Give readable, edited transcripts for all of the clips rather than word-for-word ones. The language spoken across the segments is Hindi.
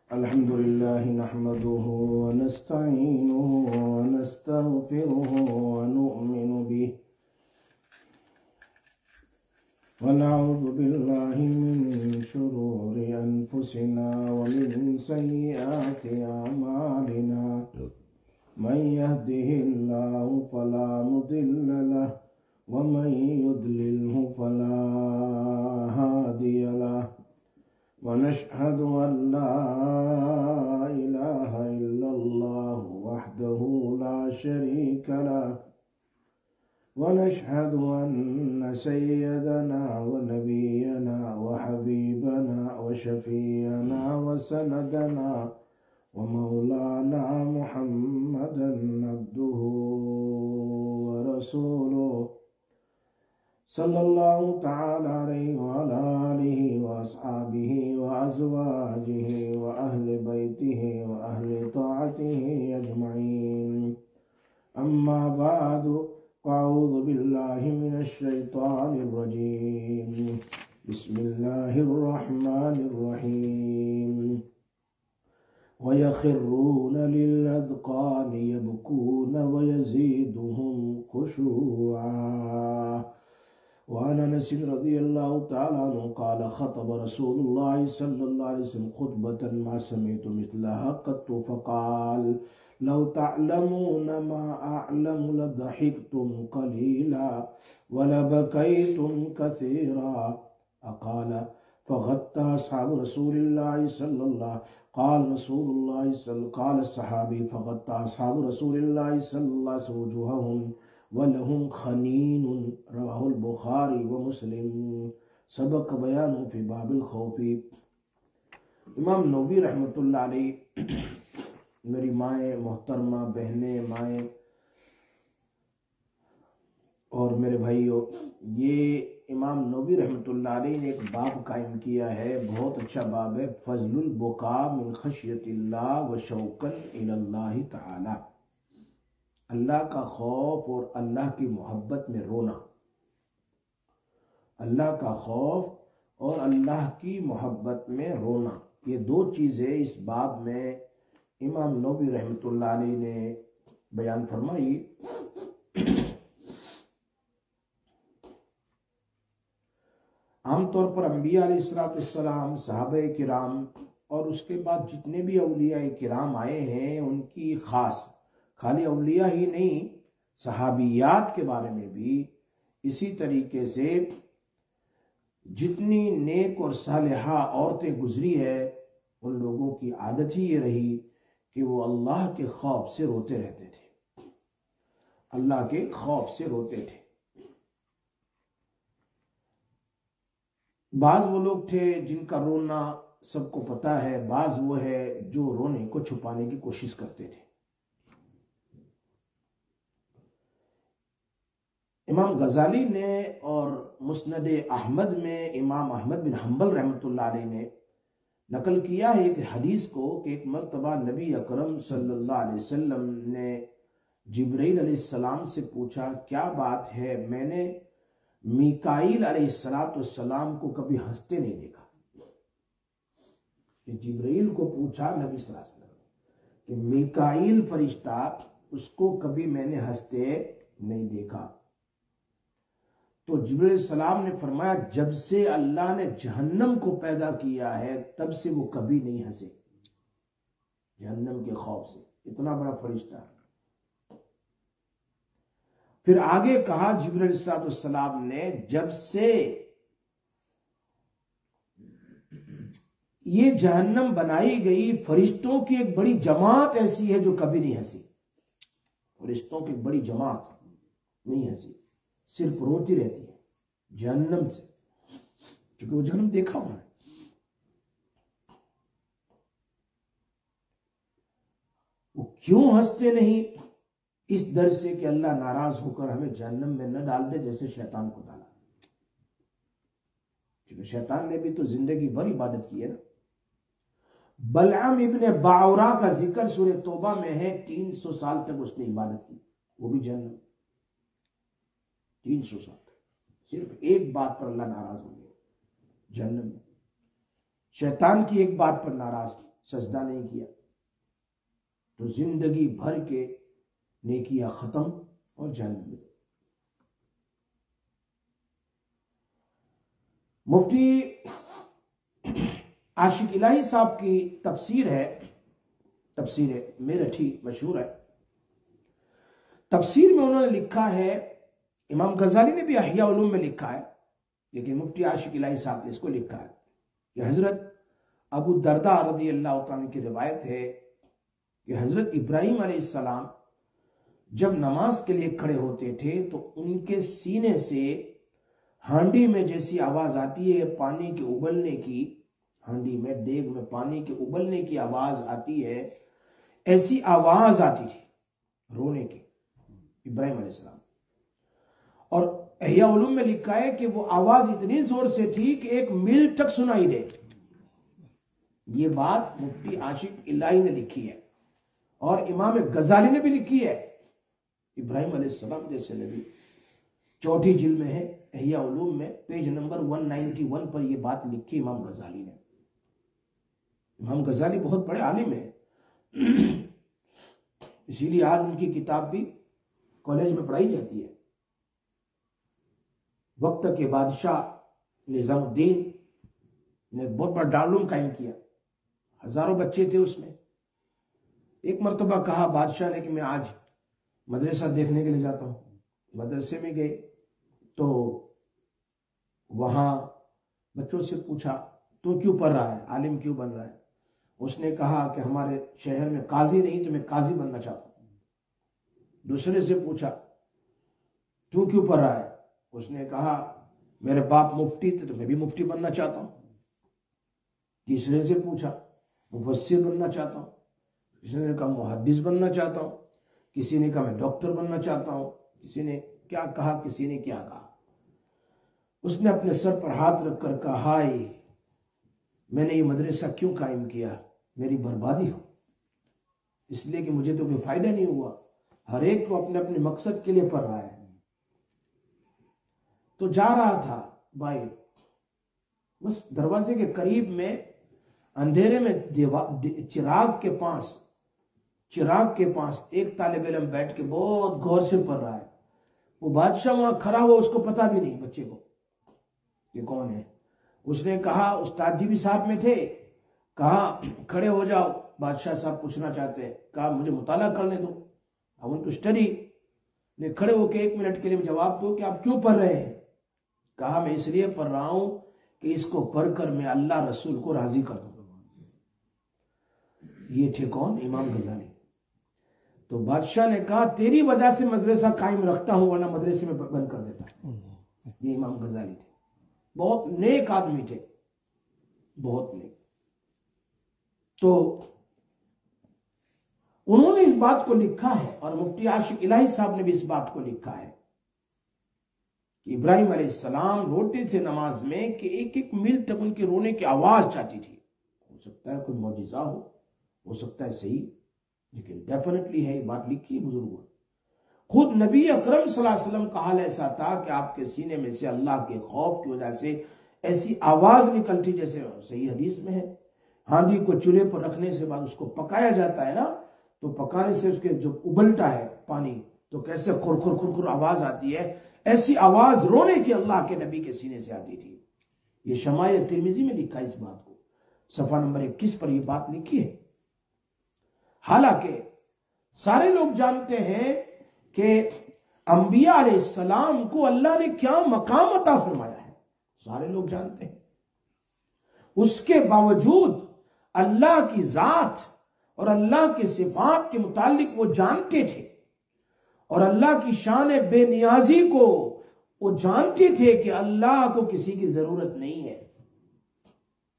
अल्हम्दुलिल्लाह नहमदुहु व नस्तईनुहु व नस्तगफिरुहु व नु'मिनु बिहि व नऊज़ु बिल्लाहि मिन शुरूरि अनफुसिना व मिन सय्यिआति अमालिना मन यहदिहिल्लाहु फला मुदिल्ल लहु व मन युद्लिल्हु फला हादिय लहु वनशहदु अल्ला इलाहा इल्लल्लाह वहदहु ला शरीक लहु वनशहदु अन्न सय्यदना व नबियना व हबीबना व शफीअना व सनदना व मौलाना मुहम्मदन अब्दुहु व रसूलुहु सल्लल्लाहु तआला अलैहि व अला आलिहि व अस्हाबिहि व अज़वाजिहि व अहले बैतिहि व अहले ताअतिहि अजमईन। अम्मा बादु अऊज़ु बिल्लाहि मिनश शैतानिर रजीम। बिस्मिल्लाहिर रहमानिर रहीम। व यखिर्रून लिल-अज़क़ानि यबकून व यज़ीदुहुम खुशूआ। वअन अनस रज़ियल्लाहु तआला अन्हु क़ाल ख़तब रसूलुल्लाह सल्लल्लाहु अलैहि वसल्लम ख़ुतबतन मा समिअतु मिस्लहा क़त्तु फ़क़ाल लौ तअलमून मा अअलमु लदहिकतुम क़लीला व लबकैतुम कसीरा। क़ाल फ़ग़त्ता अस्हाबु रसूलिल्लाह सल्लल्लाहु क़ाल रसूलुल्लाह सल्लल्लाहु क़ाल अस्सहाबी फ़ग़त्ता अस्हाबु रसूलिल्लाह सल्लल्लाहु अलैहि वसल्लम वजुहहुम वलहुम खनीनुन। रवाहुल बुखारी व मुस्लिम। सबक बयानु फी बाबिल खौफी। इमाम नबवी रहमतुल्लाह अलैह, मेरी माएँ मोहतरमा, बहनें, माएँ और मेरे भाइयों, ये इमाम नबवी रहमतुल्लाह अलैह ने एक बाब कायम किया है, बहुत अच्छा बाब है। फज़लुल बुका मिन खशियतिल्लाह व शौकन इलल्लाह तआला। अल्लाह का खौफ और अल्लाह की मोहब्बत में रोना। अल्लाह का खौफ और अल्लाह की मोहब्बत में रोना, ये दो चीज़ें इस बाब में इमाम नबवी रहमतुल्लाह अलैह ने बयान फरमाई। आमतौर पर अंबिया अलैहिस्सलाम, सहाबा किराम और उसके बाद जितने भी औलिया किराम आए हैं, उनकी खास खाली औलिया ही नहीं, सहाबियात के बारे में भी इसी तरीके से जितनी नेक और सालिहा औरतें गुजरी है, उन लोगों की आदत ही ये रही कि वो अल्लाह के खौफ से रोते रहते थे, अल्लाह के खौफ से रोते थे। बाज वो लोग थे जिनका रोना सबको पता है, बाज वो है जो रोने को छुपाने की कोशिश करते थे। इमाम गजाली ने और मुस्नद अहमद में इमाम अहमद बिन हम्बल रहमतुल्लाह अलैह ने नकल किया है एक हदीस को कि एक मर्तबा नबी अकरम सल्लल्लाहु अलैहि वसल्लम ने जिब्रील अलैहिस्सलाम से पूछा, क्या बात है, मैंने मीकाईल अलैहिस्सलाम को कभी हंसते नहीं देखा। जिब्रील को पूछा नबी सल्लल्लाहु अलैहि वसल्लम कि मीकाईल फरिश्ता, उसको कभी मैंने हंसते नहीं देखा। तो जिब्रील सलाम ने फरमाया, जब से अल्लाह ने जहन्नम को पैदा किया है तब से वो कभी नहीं हंसे, जहन्नम के खौफ से। इतना बड़ा फरिश्ता। फिर आगे कहा जिब्रील सलाम ने, जब से ये जहन्नम बनाई गई, फरिश्तों की एक बड़ी जमात ऐसी है जो कभी नहीं हंसी। फरिश्तों की एक बड़ी जमात नहीं हंसी, सिर्फ रोती रहती है जहन्नम से, क्योंकि वो जहन्नम देखा हुआ है। वो क्यों हंसते नहीं? इस डर से कि अल्लाह नाराज होकर हमें जहन्नम में न डाल दे जैसे शैतान को डाला, क्योंकि शैतान ने भी तो जिंदगी भर इबादत की है ना। बलआम इब्ने बाउरा का जिक्र सूरह तौबा में है, 300 साल तक उसने इबादत की, वो भी जहन्नम। 300 साल सिर्फ एक बात पर अल्लाह नाराज हो गया, जहन्नम में। शैतान की एक बात पर नाराज, सजदा नहीं किया तो जिंदगी भर के नेकियां खत्म और जन्नत में। मुफ्ती आशिक इलाही साहब की तफसीर है, तफसीर मेरठी मशहूर है। तफसीर में उन्होंने लिखा है, इमाम गजाली ने भी अहिया उलूम में लिखा है, लेकिन मुफ्ती आशिक इलाही साहब ने इसको लिखा है कि हजरत अबू दरदा रज़ी अल्लाह तआला की रिवायत है कि हजरत इब्राहिम अलैहिस्सलाम जब नमाज के लिए खड़े होते थे तो उनके सीने से हांडी में जैसी आवाज आती है पानी के उबलने की, हांडी में देग में पानी के उबलने की आवाज आती है, ऐसी आवाज आती थी रोने की इब्राहिम अलैहिस्सलाम। और अहिया उलूम में लिखा है कि वो आवाज इतनी जोर से थी कि 1 मील तक सुनाई दे। ये बात मुफ्ती आशिक इलाही ने लिखी है और इमाम गजाली ने भी लिखी है। इब्राहिम अलैहिस्सलाम जैसे नबी, चौथी जिल्द में है अहिया उलूम में, पेज नंबर 191 पर यह बात लिखी इमाम गजाली ने। इमाम गजाली बहुत बड़े आलिम है, इसीलिए आज उनकी किताब भी कॉलेज में पढ़ाई जाती है। वक्त के बादशाह निजामुद्दीन ने बहुत बड़ा दारुल कायम किया, हजारों बच्चे थे उसमें। एक मर्तबा कहा बादशाह ने कि मैं आज मदरसा देखने के लिए जाता हूं। मदरसे में गए तो वहां बच्चों से पूछा तू क्यों पढ़ रहा है, आलिम क्यों बन रहा है? उसने कहा कि हमारे शहर में काजी नहीं तो मैं काजी बनना चाहता हूं। दूसरे से पूछा तू क्यों पढ़ रहा है? उसने कहा मेरे बाप मुफ्ती थे तो मैं भी मुफ्ती बनना चाहता हूं। तीसरे से पूछा मुफस्सिर बनना चाहता हूं, किसी ने कहा मुहद्दिस बनना चाहता हूं, किसी ने कहा मैं डॉक्टर बनना चाहता हूं, किसी ने क्या कहा, किसी ने क्या कहा। उसने अपने सर पर हाथ रखकर कहा हाय मैंने ये मदरसा क्यों कायम किया, मेरी बर्बादी हो, इसलिए कि मुझे तो कोई फायदा नहीं हुआ। हर एक तो अपने अपने मकसद के लिए पढ़ रहा है। तो जा रहा था भाई, बस दरवाजे के करीब में अंधेरे में चिराग के पास एक तालिब इल्म बैठ के बहुत गौर से पढ़ रहा है। वो बादशाह वहां खड़ा हुआ, उसको पता भी नहीं बच्चे को ये कौन है। उसने कहा उस्ताद जी भी साहब में थे, कहा खड़े हो जाओ, बादशाह साहब पूछना चाहते हैं। कहा मुझे मुताला करने दो, आई वांट टू स्टडी। ने खड़े होकर 1 मिनट के लिए जवाब दो कि आप क्यों पढ़ रहे हैं? कहा मैं इसलिए पढ़ रहा हूं कि इसको पढ़कर मैं अल्लाह रसूल को राजी कर दूं। ये थे कौन? इमाम गजाली। तो बादशाह ने कहा तेरी वजह से मदरसा कायम रखता हूं वरना मदरसे में बंद कर देता। ये इमाम गजाली थे, बहुत नेक आदमी थे, बहुत नेक। तो उन्होंने इस बात को लिखा है और मुफ्ती आशिक इलाही साहब ने भी इस बात को लिखा है कि इब्राहिम अलैहिस्सलाम रोते थे नमाज में कि 1-1 मील तक उनके रोने की आवाज जाती थी। हो सकता है कोई मौजिजा हो सकता है सही, लेकिन डेफिनेटली है, ये बात लिखी है बुजुर्गों। खुद नबी अकरम सल्लल्लाहु अलैहि वसल्लम का हाल ऐसा था कि आपके सीने में से अल्लाह के खौफ की वजह से ऐसी आवाज निकलती, जैसे सही हदीस में है हांडी को चूल्हे पर रखने से बाद उसको पकाया जाता है ना, तो पकाने से उसके जो उबलता है पानी तो कैसे खुरखुर खुरखुर आवाज आती है, ऐसी आवाज रोने की अल्लाह के नबी के सीने से आती थी। ये शमाइल तिर्मिजी में लिखा है, इस बात को सफा नंबर 21 पर यह बात लिखी है। हालांकि सारे लोग जानते हैं कि अंबिया अलैहिस्सलाम को अल्लाह ने क्या मकाम अता फरमाया है, सारे लोग जानते हैं। उसके बावजूद अल्लाह की जात और अल्लाह की सिफात के मुतालिक वो जानते थे और अल्लाह की शान बेनियाजी को वो जानते थे कि अल्लाह को किसी की जरूरत नहीं है।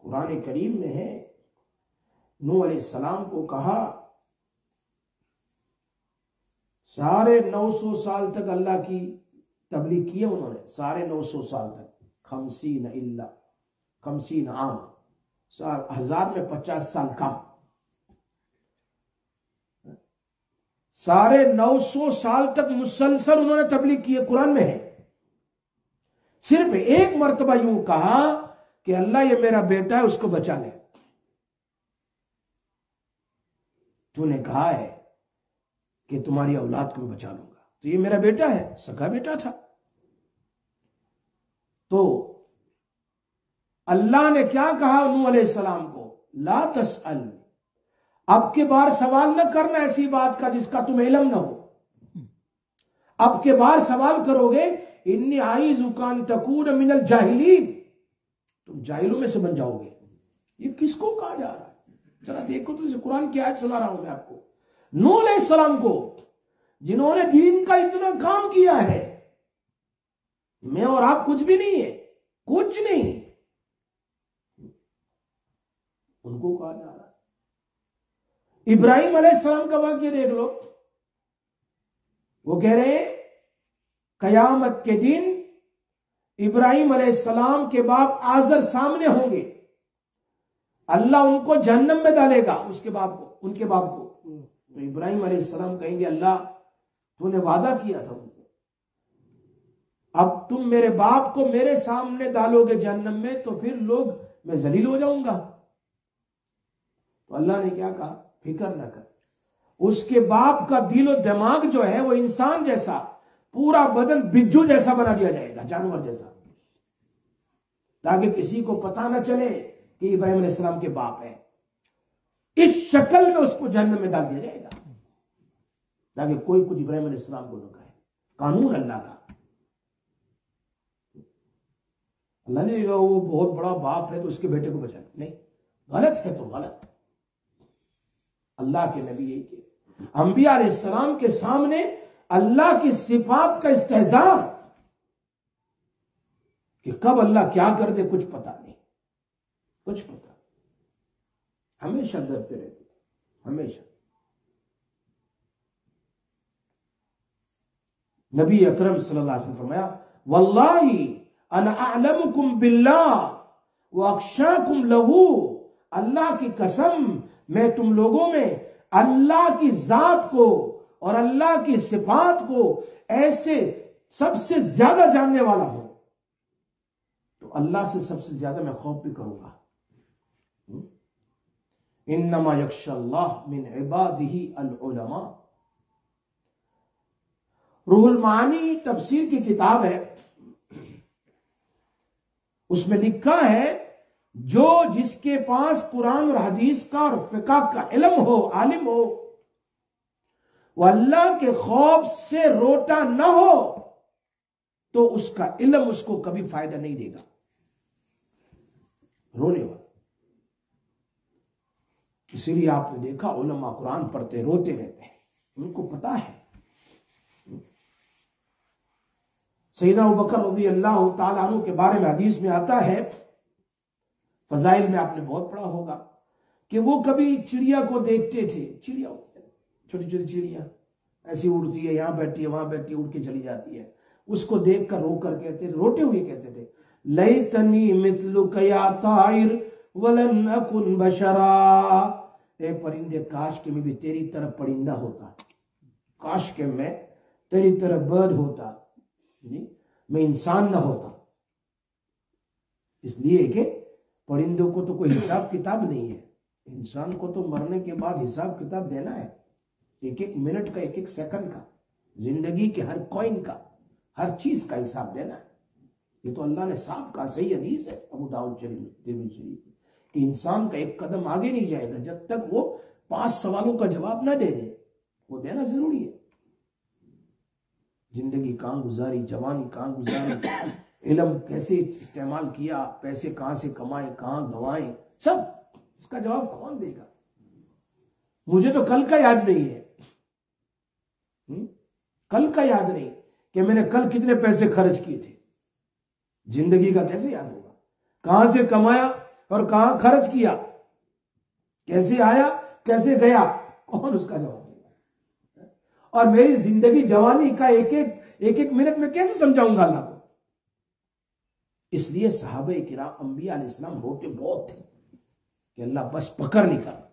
कुरान करीम में है नूह अलैहिस्सलाम को कहा सारे 900 साल तक अल्लाह की तबलीग की है उन्होंने, सारे 900 साल तक, 50 आम, 1000 में 50 साल कम, सारे 900 साल तक मुसलसल उन्होंने तबलीग की है, कुरान में है। सिर्फ एक मर्तबा यूं कहा कि अल्लाह ये मेरा बेटा है उसको बचा ले, तूने कहा है कि तुम्हारी औलाद को मैं बचा लूंगा, तो ये मेरा बेटा है, सगा बेटा था। तो अल्लाह ने क्या कहा नूह अलैहिस्सलाम को, ला तसअल, अब के बार सवाल न करना ऐसी बात का जिसका तुम्हें इल्म न हो। अब के बार सवाल करोगे, इन्नी आइज़ुकान तकून मिनल जाहिलीन, तुम जाहिलों में से बन जाओगे। ये किसको कहा जा रहा है? जरा देखो तो, इस कुरान की आयत सुना रहा हूं मैं आपको। नूह अलैहिस्सलाम को, जिन्होंने दीन का इतना काम किया है, मैं और आप कुछ भी नहीं है, कुछ नहीं, उनको कहा जा रहा है। इब्राहिम अलैहिस्सलाम का वाक्य देख लो, वो कह रहे हैं कयामत के दिन इब्राहिम अलैहिस्सलाम के बाप आजर सामने होंगे, अल्लाह उनको जहन्नम में डालेगा, उसके बाप को, उनके बाप को। तो इब्राहिम अलैहिस्सलाम कहेंगे, अल्लाह तूने वादा किया था उनसे, अब तुम मेरे बाप को मेरे सामने डालोगे जहन्नम में, तो फिर लोग, मैं जलील हो जाऊंगा। तो अल्लाह ने क्या कहा, फिक्र ना कर, उसके बाप का दिलो दिमाग जो है वो इंसान जैसा, पूरा बदन बिज्जू जैसा बना दिया जाएगा, जानवर जैसा, ताकि किसी को पता ना चले कि इब्राहिम अलैहिस्सलाम के बाप है। इस शक्ल में उसको जहन्नम में डाल दिया जाएगा, ताकि कोई कुछ इब्राहिम अलैहिस्सलाम को न कहे। कानून अल्लाह का। अल्लाह ने कहा वो बहुत बड़ा बाप है तो उसके बेटे को बचा, नहीं, गलत है तो गलत। अल्लाह के नबी यही के अंबिया अलैहिस्सलाम के सामने अल्लाह की सिफात का इस्तेहज़ार, कि कब अल्लाह क्या कर दे कुछ पता नहीं, कुछ पता, हमेशा डरते रहते थे, हमेशा। नबी अकरम सल्लल्लाहु अलैहि वसल्लम फरमाया, वल्लाही अना अअलमुकुम बिल्लाह व अख्शाकुम लहू, अल्लाह की कसम, मैं तुम लोगों में अल्लाह की जात को और अल्लाह की सिफात को ऐसे सबसे ज्यादा जानने वाला हूं, तो अल्लाह से सबसे ज्यादा मैं खौफ भी करूंगा। इन्नमा यख्शल्लाह मिन इबादिही अल उलमा। रूहुल मानी तफसीर की किताब है, उसमें लिखा है, जो जिसके पास कुरान और हदीस का और फिक़ह का इल्म हो, आलिम हो, वो अल्लाह के खौफ से रोटा न हो, तो उसका इल्म उसको कभी फायदा नहीं देगा। रोने वाला, इसीलिए आपने देखा उलमा कुरान पढ़ते रोते रहते हैं, उनको पता है। सैयदना अबू बकर रज़ियल्लाहु ताला अन्हु के बारे में हदीस में आता है, फजाइल में आपने बहुत पढ़ा होगा, कि वो कभी चिड़िया को देखते थे, चिड़िया छोटी छोटी चिड़िया ऐसी उड़ती है, यहां बैठी है वहां बैठी है, उड़ के चली जाती है, उसको देखकर रोकर कहते थे, रोते हुए कहते थे, लैतनी मिस्लुका या ताइर वलन अकुन बशरा, ए परिंदे काश के मैं भी तेरी तरह परिंदा होता, काश के मैं तेरी तरह बर्ड होता, मैं इंसान ना होता। इसलिए कि परिंदों को तो कोई हिसाब किताब नहीं है, इंसान को तो मरने के बाद हिसाब किताब देना है, एक एक मिनट का, एक एक सेकंड का, जिंदगी के हर कॉइन का, हर चीज का हिसाब देना है। ये तो अल्लाह ने साफ कहा, सही हदीस है अबू दाऊद शरीफ, कि इंसान का एक कदम आगे नहीं जाएगा जब तक वो 5 सवालों का जवाब ना दे दे। वो देना जरूरी है। जिंदगी कहां गुजारी, जवानी कहां गुजारी, इल्म कैसे इस्तेमाल किया, पैसे कहां से कमाए, कहां गंवाए, सब इसका जवाब कौन देगा? मुझे तो कल का याद नहीं है, कल का याद नहीं कि मैंने कल कितने पैसे खर्च किए थे। जिंदगी का कैसे याद होगा? कहां से कमाया और कहां खर्च किया, कैसे आया कैसे गया, कौन उसका जवाब देगा? और मेरी जिंदगी जवानी का एक एक मिनट में कैसे समझाऊंगा अल्लाह को? इसलिए सहाबे किराम अंबिया अलैहिस्सलाम रोते बहुत थे कि अल्लाह बस पकड़ नहीं कर।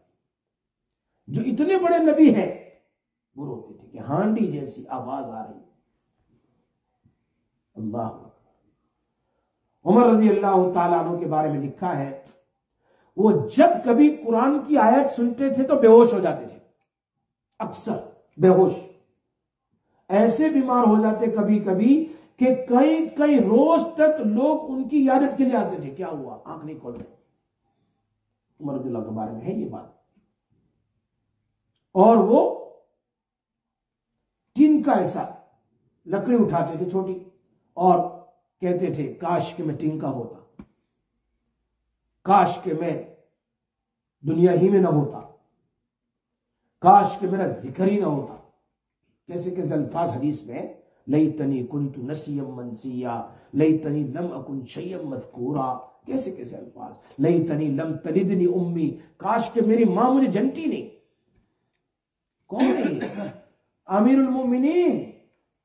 जो इतने बड़े नबी हैं वो रोते थे कि हांडी जैसी आवाज आ रही। अल्लाह। उमर रज़ियल्लाहु ताला अन्हु के बारे में लिखा है, वो जब कभी कुरान की आयत सुनते थे तो बेहोश हो जाते थे। अक्सर बेहोश, ऐसे बीमार हो जाते कभी कभी कि कई कई रोज तक लोग उनकी इयादत के लिए आते थे, क्या हुआ, आंख नहीं खोल रहे। उमर रज़ियल्लाहु के बारे में है ये बात। और वो टीन का ऐसा लकड़ी उठाते थे छोटी और कहते थे काश के मैं टीन का होता, काश के मैं दुनिया ही में ना होता, काश के मेरा जिक्र ही ना होता। कैसे कैसे अल्फाज हदीस में, लैतनी कुन्तु नसियम मनसिया, लैतनी लम अकुन शय्यम मज़कूरा, कैसे कैसे अल्फाज, लैतनी लम तलिदनी उम्मी, काश के मेरी मां मुझे जनती नहीं। कौन है आमिरुल मोमिनीन?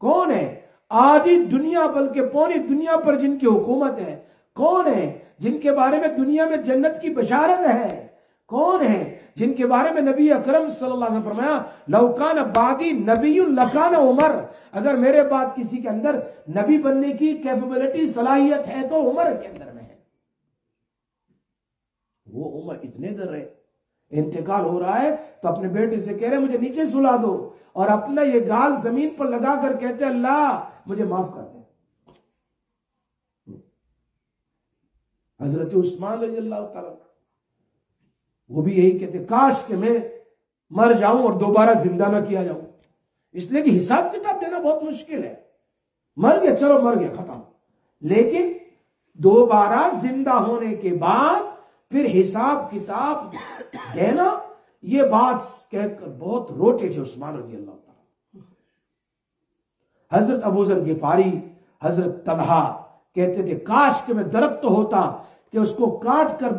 कौन है? आधी दुनिया बल्कि पूरी दुनिया पर जिनकी हुकूमत है। कौन है जिनके बारे में दुनिया में जन्नत की बशारत है? कौन है जिनके बारे में नबी अकरम सल्लल्लाहु अलैहि वसल्लम फरमाया, लौकान बादी नबीयुन लकान उमर, अगर मेरे बाद किसी के अंदर नबी बनने की कैपेबिलिटी सलाहियत है तो उमर के अंदर में है। वो उमर इतने डर रहे, इंतकाल हो रहा है तो अपने बेटे से कह रहे मुझे नीचे सुला दो, और अपना ये गाल जमीन पर लगाकर कहते अल्लाह मुझे माफ कर दे। हजरत उस्मान रज़ियल्लाहु ताला वो भी यही कहते, काश कि मैं मर जाऊं और दोबारा जिंदा ना किया जाऊं, इसलिए कि हिसाब किताब देना बहुत मुश्किल है। मर गया, चलो मर गया, खत्म। लेकिन दोबारा जिंदा होने के बाद फिर हिसाब किताब देना, ये बात कहकर बहुत रोते थे उस्मान रज़ियल्लाहु ताला। हजरत अबू ज़र गिफारी, हजरत तलहा कहते थे काश कि मैं दरख्त होता कि उसको काट कर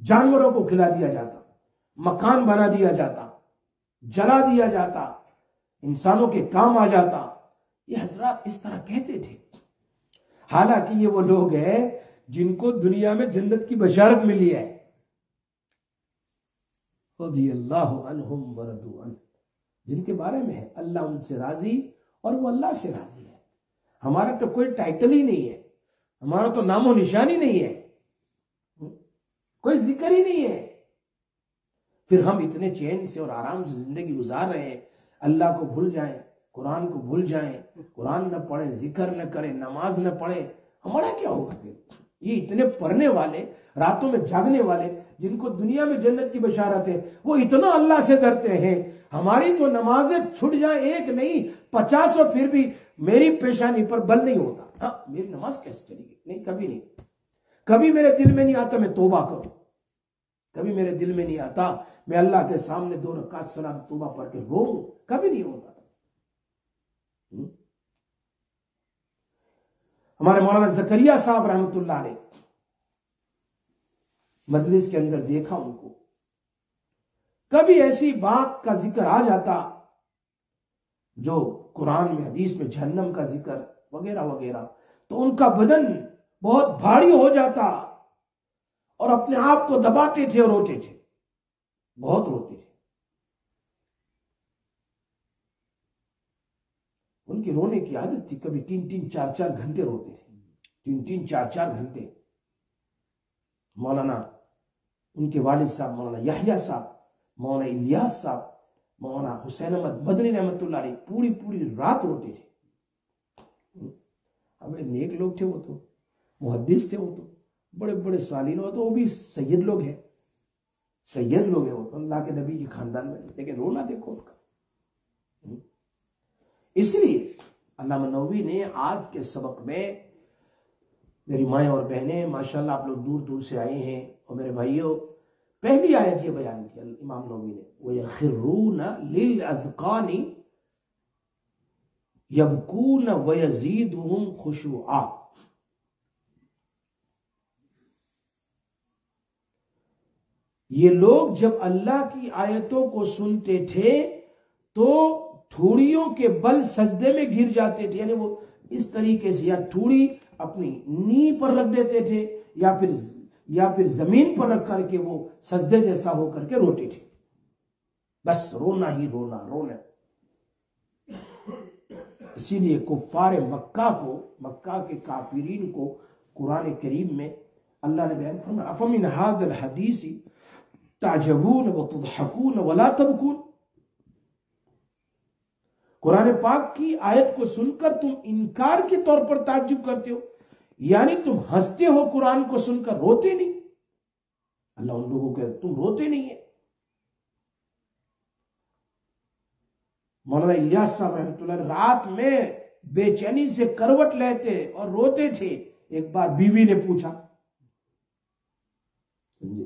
जानवरों को खिला दिया जाता, मकान बना दिया जाता, जला दिया जाता, इंसानों के काम आ जाता। ये हजरत इस तरह कहते थे। हालांकि ये वो लोग हैं जिनको दुनिया में जन्नत की बशारत मिली है। रज़ियल्लाहु अन्हुम व रदू अन्हु, जिनके बारे में है अल्लाह उनसे राजी और वो अल्लाह से राजी है। हमारा तो कोई टाइटल ही नहीं है, हमारा तो नामो निशानी नहीं है, कोई जिक्र ही नहीं है, फिर हम इतने चैन से और आराम से जिंदगी गुजार रहे हैं। अल्लाह को भूल जाएं, कुरान को भूल जाएं, कुरान न पढ़ें, जिक्र न करें, नमाज न पढ़ें, हमारा क्या होगा फिर? ये इतने पढ़ने वाले, रातों में जागने वाले, जिनको दुनिया में जन्नत की बशारत है, वो इतना अल्लाह से डरते हैं। हमारी तो नमाजें छूट जाए, एक नहीं 50 और फिर भी मेरी पेशानी पर बल नहीं होता। हाँ, मेरी नमाज कैसे चलेगी? नहीं, कभी नहीं। कभी मेरे दिल में नहीं आता मैं तौबा करूं, कभी मेरे दिल में नहीं आता मैं अल्लाह के सामने 2 रकात सलात तौबा पढ़ के रोऊं, कभी नहीं होता। हमारे मौलाना ज़करिया साहब रहमतुल्लाह अलैह, मजलिस के अंदर देखा उनको, कभी ऐसी बात का जिक्र आ जाता जो कुरान में, हदीस में जहन्नम का जिक्र वगैरह वगैरह, तो उनका बदन बहुत भारी हो जाता और अपने आप को दबाते थे और रोते थे, बहुत रोते थे। उनकी रोने की आदत थी, कभी 3-3, 4-4 घंटे रोते थे, 3-3, 4-4 घंटे। मौलाना, उनके वालिद साहब मौलाना यहया साहब, मौलाना इलियास साहब, मौलाना हुसैन अहमद मदनी रहमतुल्लाह अलैह पूरी पूरी रात रोते थे। अब नेक लोग थे, वो तो मुहद्दिस थे, वो तो बड़े बड़े सालीन, हो तो वो भी सैयद लोग हैं, सैयद लोग हैं वो तो अल्लाह के नबी के खानदान में, लेकिन रोना देखो उनका। इसलिए अल्लामा नववी ने आज के सबक में, मेरी माएँ और बहनें माशाल्लाह आप लोग दूर दूर से आए हैं, और मेरे भाइयों, पहली आयत ये बयान की इमाम नववी ने, वो यखिरून लिल अज़कानी यबकून व यज़ीदुहुम खुशूआ। ये लोग जब अल्लाह की आयतों को सुनते थे तो ठूड़ियों के बल सजदे में गिर जाते थे, यानी वो इस तरीके से या ठूड़ी अपनी नी पर रख देते थे या फिर जमीन पर रख करके वो सजदे जैसा होकर के रोते थे। बस रोना ही रोना, रोना। इसीलिए कुफ्फार मक्का को, मक्का के काफिरीन को कुरान करीम में अल्लाह ने बयान फरमाया, अफमिन हादिल हदीसी ताजबून व तुदहकून वला तबकून। कुरान पाक की आयत को सुनकर तुम इनकार के तौर पर ताज्जुब करते हो, यानी तुम हंसते हो कुरान को सुनकर, रोते नहीं। अल्लाह उन लोगों को तुम रोते नहीं है। मौलाना इलियास साहब रहमतुल्लाह रात में बेचैनी से करवट लेते और रोते थे। एक बार बीवी ने पूछा,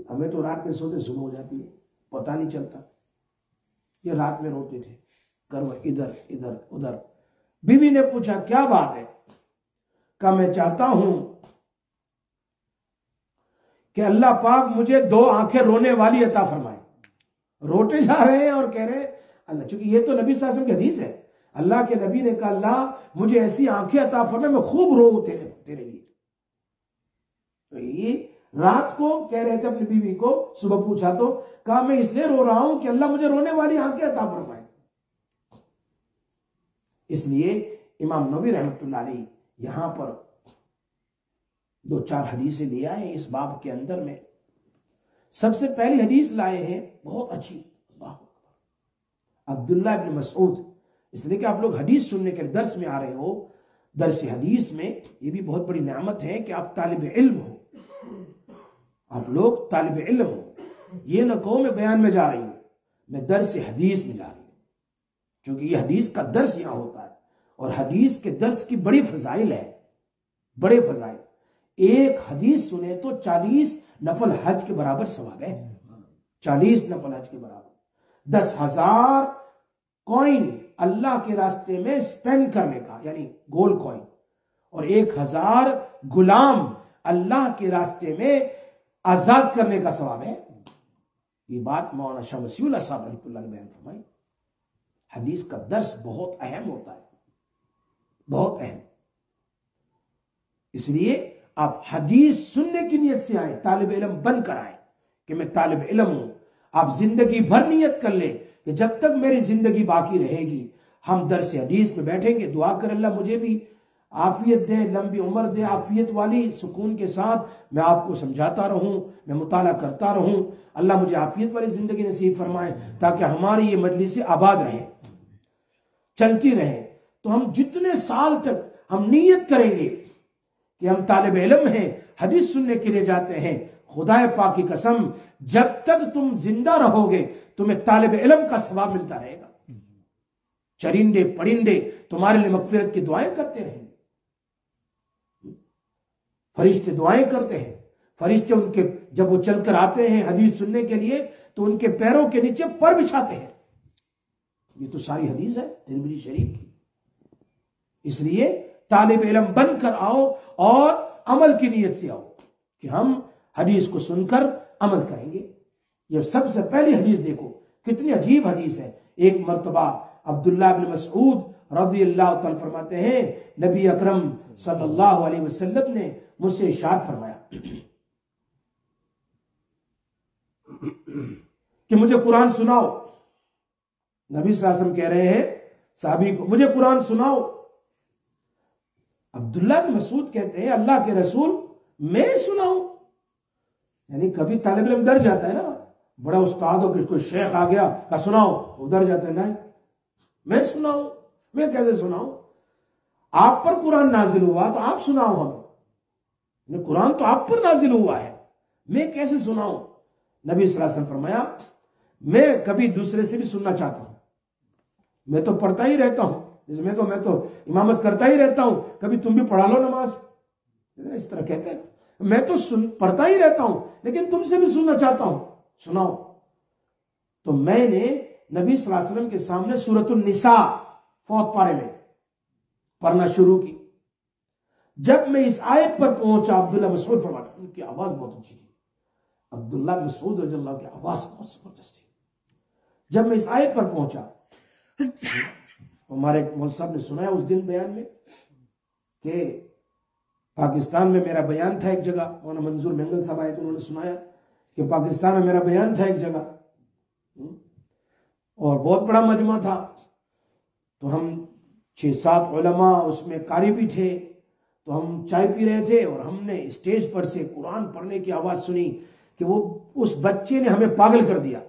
हमें तो रात में सोते सुबह हो जाती है, पता नहीं चलता। ये रात में रोते थे, करवट इधर इधर उधर। बीवी ने पूछा क्या बात है? कहा मैं चाहता हूं कि अल्लाह पाक मुझे 2 आंखें रोने वाली अता फरमाए। रोते जा रहे हैं और कह रहे हैं अल्लाह, चूंकि ये तो नबी सल्लल्लाहु अलैहि वसल्लम की हदीस है, अल्लाह के नबी ने कहा अल्लाह मुझे ऐसी आंखें अता फरमाए मैं खूब रो तेरे लिए। तो ये रात को कह रहे थे अपनी बीवी को, सुबह पूछा तो कहा मैं इसलिए रो रहा हूं कि अल्लाह मुझे रोने वाली आंखें अता फरमाए। इसलिए इमाम नबवी रहमतुल्लाह अलैह यहां पर 2-4 हदीसें ले आए इस बाब के अंदर में। सबसे पहली हदीस लाए हैं बहुत अच्छी, अब्दुल्लाह इब्न मसऊद। इसलिए कि आप लोग हदीस सुनने के दर्स में आ रहे हो, दर्स हदीस में ये भी बहुत बड़ी नेमत है कि आप तालिब इल्म हो, आप लोग तालिब इल्म हो। ये न कहो मैं बयान में जा रही हूं, मैं दर्स हदीस में जा रही हूं, क्योंकि ये हदीस का दर्स यहां होता है और हदीस के दर्स की बड़ी फजाइल है, बड़े फजाइल। एक हदीस सुने तो 40 नफल हज के बराबर सवाब है, 40 नफल हज के बराबर। 10,000 कॉइन अल्लाह के रास्ते में स्पेंड करने का, यानी गोल्ड कॉइन, और 1,000 गुलाम अल्लाह के रास्ते में आजाद करने का सवाब है। ये बात मौलाना शाह वसीउल्लाह साहब रहमतुल्लाह अलैह बयान फरमाई। हदीस का दर्स बहुत अहम होता है, बहुत अहम। इसलिए आप हदीस सुनने की नियत से आए, तालिब इल्म बनकर आए कि मैं तालिब इल्म हूं। आप जिंदगी भर नियत कर ले कि जब तक मेरी जिंदगी बाकी रहेगी हम दर्स हदीस में बैठेंगे। दुआ कर अल्लाह मुझे भी आफियत दे, लंबी उम्र दे, आफियत वाली सुकून के साथ मैं आपको समझाता रहूं, मैं मुताला करता रहूं। अल्लाह मुझे आफियत वाली जिंदगी नसीब फरमाए ताकि हमारी ये मजलिसें आबाद रहे, चलती रहे। तो हम जितने साल तक हम नियत करेंगे कि हम तालिब इल्म हैं, हदीस सुनने के लिए जाते हैं, खुदाए पाक की कसम जब तक तुम जिंदा रहोगे तुम्हें तालिब इल्म का सवाब मिलता रहेगा। चरिंदे परिंदे तुम्हारे लिए मगफिरत की दुआएं करते रहेंगे, फरिश्ते दुआएं करते हैं। फरिश्ते उनके जब वो चलकर आते हैं हदीस सुनने के लिए तो उनके पैरों के नीचे पर बिछाते हैं। ये तो सारी हदीस है तिरमिज़ी शरीफ की। इसलिए तालिब इल्म बनकर आओ और अमल की नीयत से आओ कि हम हदीस को सुनकर अमल करेंगे। ये सबसे पहली हदीस देखो कितनी अजीब हदीस है। एक मर्तबा अब्दुल्लाह इब्न मसऊद रज़ियल्लाहु तआला फरमाते हैं नबी अकरम सल्लल्लाहु अलैहि वसल्लम ने मुझसे इरशाद फरमाया कि मुझे कुरान सुनाओ। नबी सल्लल्लाहु अलैहि वसल्लम कह रहे हैं साहबी को मुझे कुरान सुनाओ। अब्दुल्लाह बिन मसूद कहते हैं अल्लाह के रसूल मैं सुनाऊं? यानी कभी तालिब इल्म डर जाता है ना, बड़ा उस्ताद हो कि कोई शेख आ गया का सुनाओ, उधर जाते हैं नहीं मैं सुनाऊं, मैं कैसे सुनाऊं? आप पर कुरान नाजिल हुआ तो आप सुनाओ हमें, कुरान तो आप पर नाजिल हुआ है, मैं कैसे सुनाऊं? नबी सल्लल्लाहु अलैहि वसल्लम फरमाया मैं कभी दूसरे से भी सुनना चाहता हूं, मैं तो पढ़ता ही रहता हूं, मैं तो इमामत करता ही रहता हूं, कभी तुम भी पढ़ा लो नमाज। इस तरह कहते हैं मैं तो पढ़ता ही रहता हूं लेकिन तुमसे भी सुनना चाहता हूं, सुनाओ। तो मैंने नबी सल्लल्लाहु अलैहि वसल्लम के सामने सूरतुन निसा 4 पारे में पढ़ना शुरू की। जब मैं इस आयत पर पहुंचा अब्दुल्लाह मसूद फरमाते उनकी आवाज बहुत अच्छी थी, अब्दुल्लाह मसूद रज़ियल्लाहु की आवाज बहुत जबरदस्त थी। जब मैं इस आयत पर पहुंचा हमारे मौलवी साहब ने सुनाया उस दिन बयान में कि पाकिस्तान में मेरा बयान था एक जगह, मौलाना मंजूर मेंगल साहब आए तो उन्होंने सुनाया कि पाकिस्तान में मेरा बयान था एक जगह और बहुत बड़ा मजमा था। तो हम 6-7 उलमा उसमें कारी भी थे, तो हम चाय पी रहे थे और हमने स्टेज पर से कुरान पढ़ने की आवाज सुनी कि वो उस बच्चे ने हमें पागल कर दिया,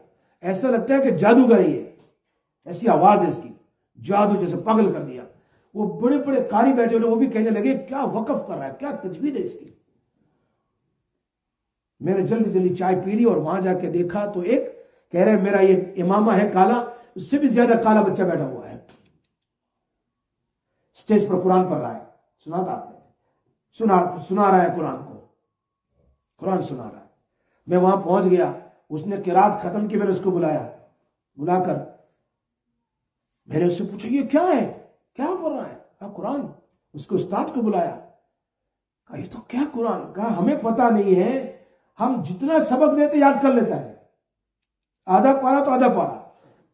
ऐसा लगता है कि जादूगर ही है, ऐसी आवाज है इसकी, जादू जैसे पागल कर दिया। वो बड़े बड़े कारी बैठे हुए वो भी कहने लगे क्या वकफ कर रहा है, क्या तजवीज है इसकी। मैंने जल्दी जल्दी चाय पी ली और वहां जाके देखा तो एक कह रहे मेरा ये इमामा है काला, उससे भी ज्यादा काला बच्चा बैठा हुआ है, स्टेज पर कुरान पढ़ रहा है। सुना था आपने? सुना रहा है कुरान को, कुरान सुना रहा है। मैं वहां पहुंच गया, उसने किरात खत्म की, मैंने उसको बुलाया, बुलाकर मैंने उससे पूछा ये क्या है, क्या पढ़ रहा है? कहा कुरान। उसके उस्ताद को बुलाया, कहा ये तो क्या कुरान? कहा हमें पता नहीं है, हम जितना सबक लेते याद कर लेता है, आधा पारा तो आधा पारा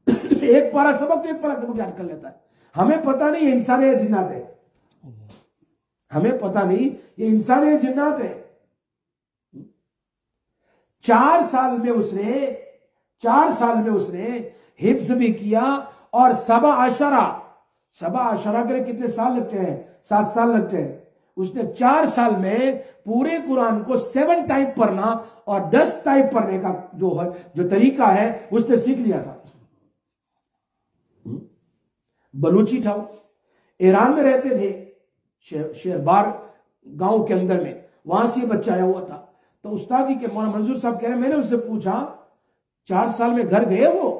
एक पारा सबक तो एक पारा सबक याद कर लेता है। हमें पता नहीं ये इंसान है या जिन्नात है, हमें पता नहीं ये इंसान है या जिन्नात है। 4 साल में उसने हिफ्ज भी किया और सबा आशरा के लिए कितने साल लगते हैं? 7 साल लगते हैं। उसने 4 साल में पूरे कुरान को 7 टाइप पढ़ना और 10 टाइप पढ़ने का जो तरीका है उसने सीख लिया था। बलूची था, ईरान में रहते थे, शेरबार गांव के अंदर में, वहां से बच्चा आया हुआ था। तो उस्ताद जी के मौलाना मंजूर साहब कह रहे, मैंने उससे पूछा 4 साल में घर गए हो?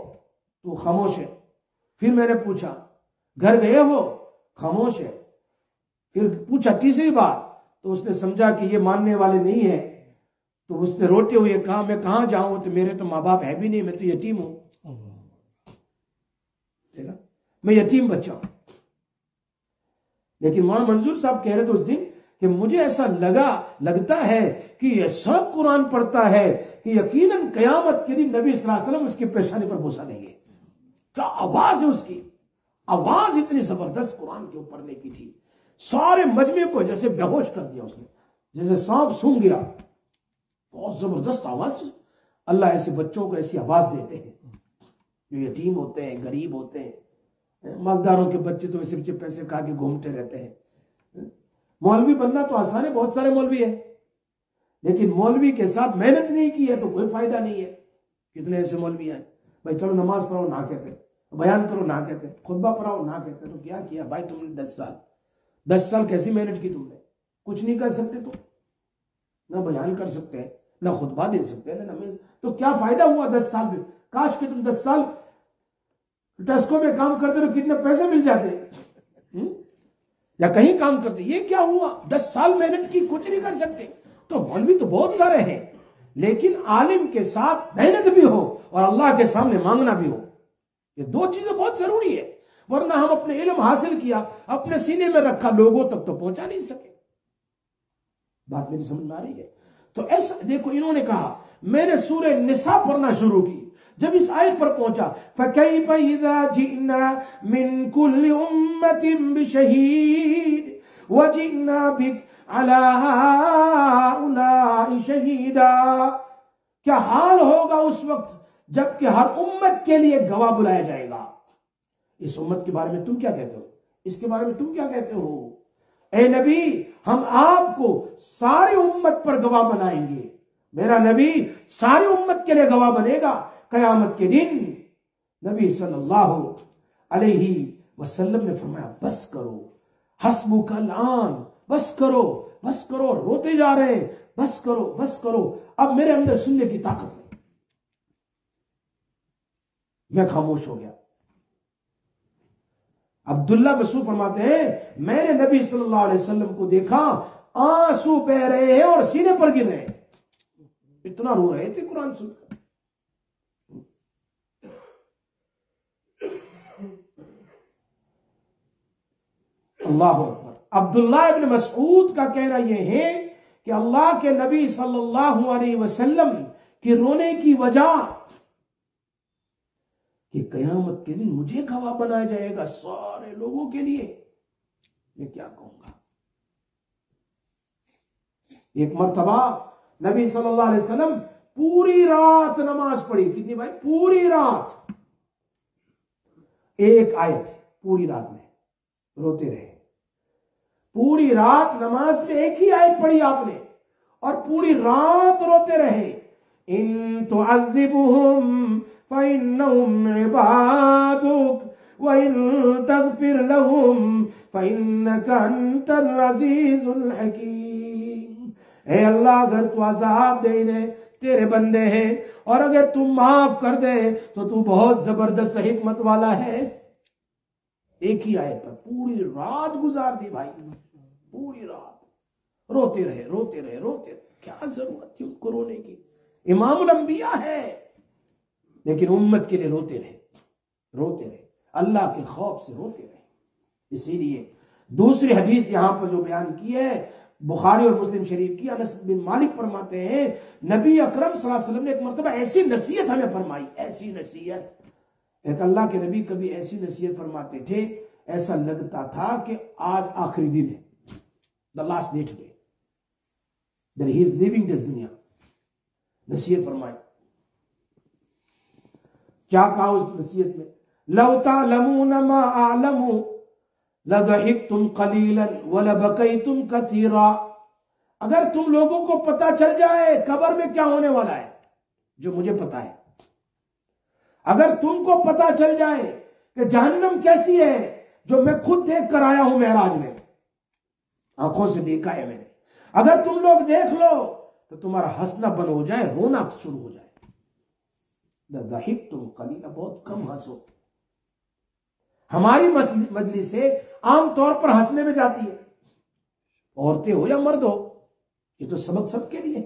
तो खामोश है। फिर मैंने पूछा घर गए हो? खामोश है। फिर पूछा तीसरी बार, तो उसने समझा कि ये मानने वाले नहीं है, तो उसने रोते हुए कहा मैं कहां जाऊं, तो मेरे तो माँ बाप है भी नहीं, मैं तो यतीम हूं, देखा, मैं यतीम बच्चा हूं। लेकिन मौलाना मंजूर साहब कह रहे थे उस दिन कि मुझे ऐसा लगता है कि यह सब कुरान पढ़ता है कि यकीनन कयामत के दिन नबी सल्लल्लाहु अलैहि वसल्लम उसकी पेशानी पर बोसा देंगे। क्या आवाज है उसकी, आवाज इतनी जबरदस्त कुरान के ऊपर पढ़ने की थी, सारे मजमे को जैसे बेहोश कर दिया उसने, जैसे सांप सूंघ गया। बहुत जबरदस्त आवाज। अल्लाह ऐसे बच्चों को ऐसी आवाज देते हैं जो यतीम होते हैं, गरीब होते हैं। मालदारों के बच्चे तो वैसे पैसे खा के घूमते रहते हैं। मौलवी बनना तो आसान है, बहुत सारे मौलवी है, लेकिन मौलवी के साथ मेहनत नहीं की है तो कोई फायदा नहीं है। कितने ऐसे मौलवी हैं, भाई चलो नमाज पढ़ो ना कहते, बयान करो ना कहते, खुतबा पढ़ाओ ना कहते। तो क्या किया भाई तुमने 10 साल कैसी मेहनत की तुमने? कुछ नहीं कर सकते तुम, ना बयान कर सकते हैं, ना खुतबा दे सकते हैं, ना नमाज। तो क्या फायदा हुआ 10 साल में? काश कि तुम 10 साल टेस्को में काम करते तो कितने पैसे मिल जाते, या कहीं काम करते। ये क्या हुआ? 10 साल मेहनत की, कुछ नहीं कर सकते। तो मौलवी तो बहुत सारे हैं, लेकिन आलिम के साथ मेहनत भी हो और अल्लाह के सामने मांगना भी हो, ये 2 चीजें बहुत जरूरी है। वरना हम अपने इल्म हासिल किया, अपने सीने में रखा, लोगों तक तो पहुंचा नहीं सके। बात मेरी समझ में आ रही है? तो ऐसा देखो, इन्होंने कहा मैंने सूरह निसा पढ़ना शुरू की, जब इस आयत पर पहुंचा फकैफ इज़ा जिना मिन कुल्ली उम्मतिन बिशहीद व जिना बिक अला हाउलाई शहीदा, क्या हाल होगा उस वक्त जबकि हर उम्मत के लिए गवाह बुलाया जाएगा। इस उम्मत के बारे में तुम क्या कहते हो? इसके बारे में तुम क्या कहते हो? ए नबी, हम आपको सारी उम्मत पर गवाह बनाएंगे। मेरा नबी सारी उम्मत के लिए गवाह बनेगा कयामत के दिन। नबी सल्लल्लाहु अलैहि वसल्लम ने फरमाया बस करो, हस्बुकल आन, बस करो, बस करो, रोते जा रहे हैं, बस करो, बस करो, अब मेरे अंदर सुनने की ताकत नहीं। मैं खामोश हो गया। अब्दुल्ला मसूद फरमाते हैं मैंने नबी सल्लल्लाहु अलैहि वसल्लम को देखा, आंसू बह रहे हैं और सीने पर गिर रहे हैं, इतना रो रहे थे कुरान सुनकर। अल्लाह अकबर। अब्दुल्ला इब्न मसऊद का कहना यह है कि अल्लाह के नबी सल्लल्लाहु अलैहि वसल्लम की रोने की वजह कि कयामत के दिन मुझे गवाह बनाया जाएगा सारे लोगों के लिए। मैं क्या कहूंगा। एक मर्तबा नबी सल्लल्लाहु अलैहि वसल्लम पूरी रात नमाज पढ़ी। कितनी भाई? पूरी रात, एक आयत पूरी रात में रोते रहे। पूरी रात नमाज में एक ही आयत पढ़ी आपने और पूरी रात रोते रहे। इन तुअज़्ज़िबुहुम फइन्नहुम इबादुक व इन तगफिर लहुम फइन्नका अंतल अजीजुल हकीम। हे अल्लाह, अगर तू अजाब दे इन्हें, तेरे बंदे हैं, और अगर तू माफ कर दे तो तू बहुत जबरदस्त हिकमत वाला है। एक ही आयत पर पूरी रात गुजार दी भाई, पूरी रात रोते रहे रोते रहे रोते रहे। क्या जरूरत थी उनको रोने की? इमामुल अंबिया है, लेकिन उम्मत के लिए रोते रहे रोते रहे, अल्लाह के खौफ से रोते रहे। इसीलिए दूसरी हदीस यहां पर जो बयान की है बुखारी और मुस्लिम शरीफ की, अनस बिन मालिक फरमाते हैं नबी अकरम सल्लल्लाहु अलैहि वसल्लम ने एक मर्तबा ऐसी नसीहत हमें फरमाई, ऐसी नसीहत, एक अल्लाह के नबी कभी ऐसी नसीहत फरमाते थे ऐसा लगता था कि आज आखिरी दिन है, the last day today, that he is living this दुनिया। नसीहत फरमाई, क्या कहा उस नसीहत में? लौ तालमून मा आलमू लदहिकतुम कलीलन व लबकैतुम कसीरा। अगर तुम लोगों को पता चल जाए कब्र में क्या होने वाला है, जो मुझे पता है, अगर तुमको पता चल जाए कि जहन्नम कैसी है, जो मैं खुद देख कर आया हूं मेराज में, आंखों से देखा है मैंने, अगर तुम लोग देख लो तो तुम्हारा हंसना बंद हो जाए, रोना शुरू हो जाए। लदहिकतुम कलीला, बहुत कम हंसो। हमारी मजलिस से आमतौर पर हंसने में जाती है, औरतें हो या मर्द हो, ये तो सबक सबके लिए।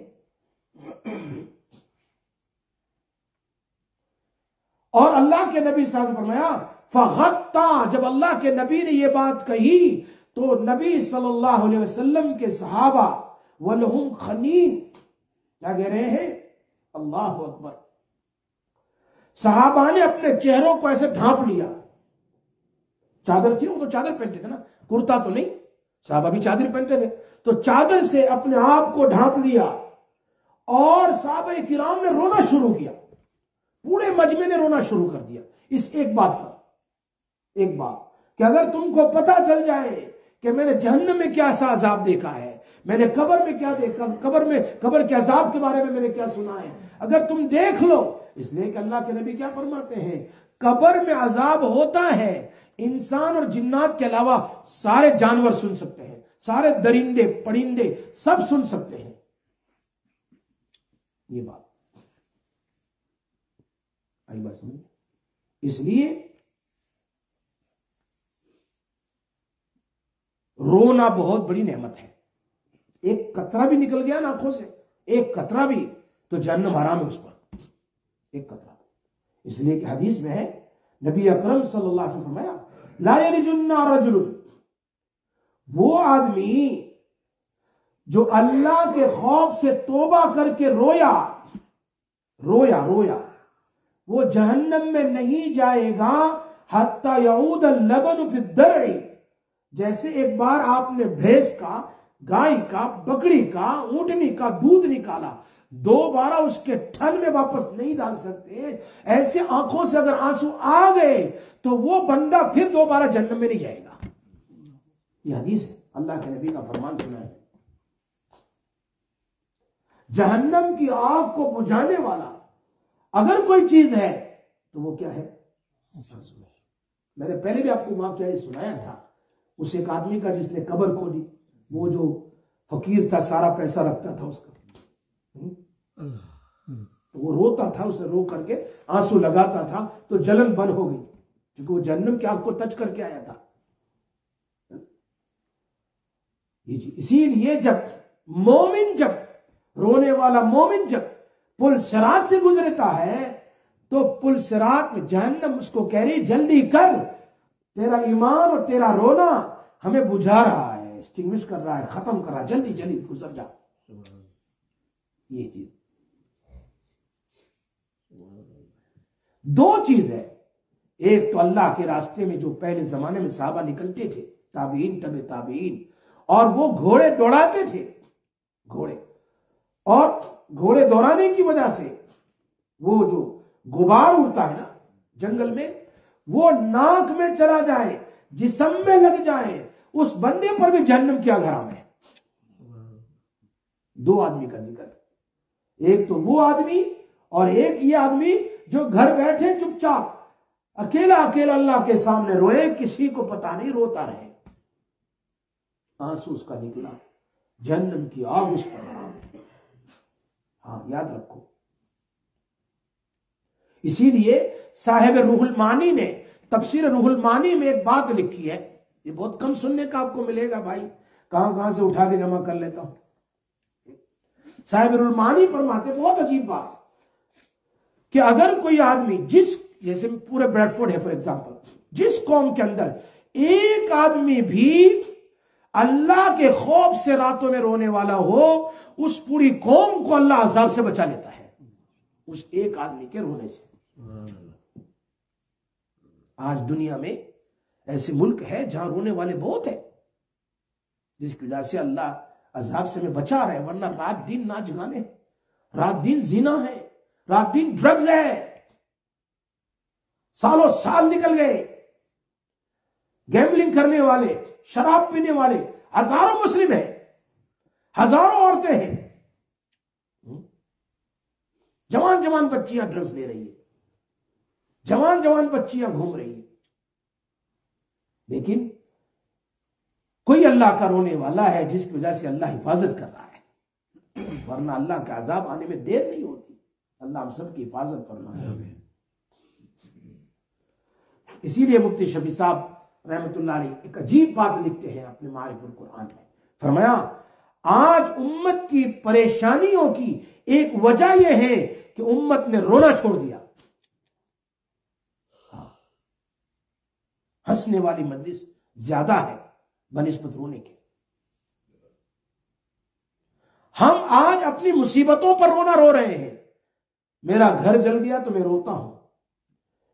और अल्लाह के नबी साहब ने फरमाया फगत्ता, जब अल्लाह के नबी ने यह बात कही तो नबी सल्लल्लाहु अलैहि वसल्लम के सहाबा वलहुम खनीन, क्या कह रहे हैं? अल्लाह अकबर। सहाबा ने अपने चेहरों को ऐसे ढांप लिया, चादर थी, वो तो चादर पहनते थे ना, कुर्ता तो नहीं, साहबा भी चादर पहनते थे, तो चादर से अपने आप को ढांप लिया और साहबा किराम ने रोना शुरू किया, पूरे मजमे ने रोना शुरू कर दिया इस एक बात पर, एक बात कि अगर तुमको पता चल जाए कि मैंने जहन्नम में क्या सा अजाब देखा है, मैंने कब्र में क्या देखा, कब्र के अजाब के बारे में मैंने क्या सुना है, अगर तुम देख लो। इसलिए कि अल्लाह के नबी क्या फरमाते हैं, कब्र में अजाब होता है, इंसान और जिन्नात के अलावा सारे जानवर सुन सकते हैं, सारे दरिंदे परिंदे सब सुन सकते हैं। ये बात आई बात समझ? इसलिए रोना बहुत बड़ी नेमत है। एक कतरा भी निकल गया ना आंखों से, एक कतरा भी, तो जहन्नम हराम है उस पर, एक कतरा। इसलिए कि हदीस में है, नबी अकरम सल्लल्लाहु अलैहि वसल्लम फरमाया ला यलिजुन्ना रजुलुन, वो आदमी जो अल्लाह के खौफ से तौबा करके रोया रोया रोया, वो जहन्नम में नहीं जाएगा हत्ता यऊद लबन फी दर्इ, जैसे एक बार आपने भैंस का, गाय का, बकरी का, ऊंटनी का दूध निकाला, दोबारा उसके ठन में वापस नहीं डाल सकते, ऐसे आंखों से अगर आंसू आ गए तो वो बंदा फिर दोबारा जन्नत में नहीं जाएगा। यह हदीस है, अल्लाह के नबी का फरमान सुना है। जहन्नम की आग को बुझाने वाला अगर कोई चीज है तो वो क्या है? मैंने पहले भी आपको वाकया सुनाया था, उस एक आदमी का जिसने कब्र खोदी, वो जो फकीर था, सारा पैसा रखता था उसका, तो वो रोता था, उसे रो करके आंसू लगाता था तो जलन बंद हो गई, क्योंकि वो जहन्नम की आग को टच करके आया था। इसीलिए जब रोने वाला मोमिन जब पुल सिरात से गुजरता है तो पुल सिरात में जहन्नम उसको कह रही जल्दी कर, तेरा ईमान और तेरा रोना हमें बुझा रहा है, एक्सटिंग्विश कर रहा है, खत्म कर रहा है, जल्दी जल्दी गुजर जा। ये चीज, दो चीज है, एक तो अल्लाह के रास्ते में जो पहले जमाने में साहबा निकलते थे, ताबीन तबे ताबीन, और वो घोड़े दौड़ाते थे, घोड़े दौड़ाने की वजह से वो जो गुबार उड़ता है ना जंगल में, वो नाक में चला जाए, जिस्म में लग जाए, उस बंदे पर भी जहन्नम क्या हराम है। दो आदमी का जिक्र, एक तो वो आदमी और एक ये आदमी जो घर बैठे चुपचाप अकेला अकेला अल्लाह के सामने रोए, किसी को पता नहीं, रोता रहे, आंसू उसका निकला, जहन्नम की आग उस पर। हाँ, याद रखो। इसीलिए साहिब रूहुल मानी ने तफसीर रूहुल मानी में एक बात लिखी है, ये बहुत कम सुनने का आपको मिलेगा भाई, कहां कहां से उठा के जमा कर लेता हूं। साहिब रूहुल मानी फरमाते, बहुत अजीब बात, कि अगर कोई आदमी जैसे पूरे ब्रैडफोर्ड है फॉर एग्जांपल, जिस कौम के अंदर एक आदमी भी अल्लाह के खौफ से रातों में रोने वाला हो, उस पूरी कौम को अल्लाह अजाब से बचा लेता है, उस एक आदमी के रोने से। आज दुनिया में ऐसे मुल्क है जहां रोने वाले बहुत है, जिसकी वजह से अल्लाह अजाब से में बचा रहे, वरना रात दिन नाच गाने, रात दिन जीना है, रात दिन ड्रग्स है, सालों साल निकल गए, गैम्बलिंग करने वाले, शराब पीने वाले हजारों मुस्लिम हैं, हजारों औरतें हैं, जवान जवान बच्चियां ड्रग्स ले रही है, जवान जवान बच्चियां घूम रही है, लेकिन कोई अल्लाह का रोने वाला है जिसकी वजह से अल्लाह हिफाजत कर रहा है, वरना अल्लाह का अजाब आने में देर नहीं होती। अल्लाह हम सब की हिफाजत फरमाए। इसीलिए मुफ्ती शफी साहब रहमतुल्लाह अलैह एक अजीब बात लिखते हैं अपने मारिफुल कुरान में, फरमाया आज उम्मत की परेशानियों की एक वजह यह है कि उम्मत ने रोना छोड़ दिया। हंसने वाली मजलिस ज्यादा है बनिस्बत रोने के। हम आज अपनी मुसीबतों पर रोना रो रहे हैं। मेरा घर जल गया तो मैं रोता हूं,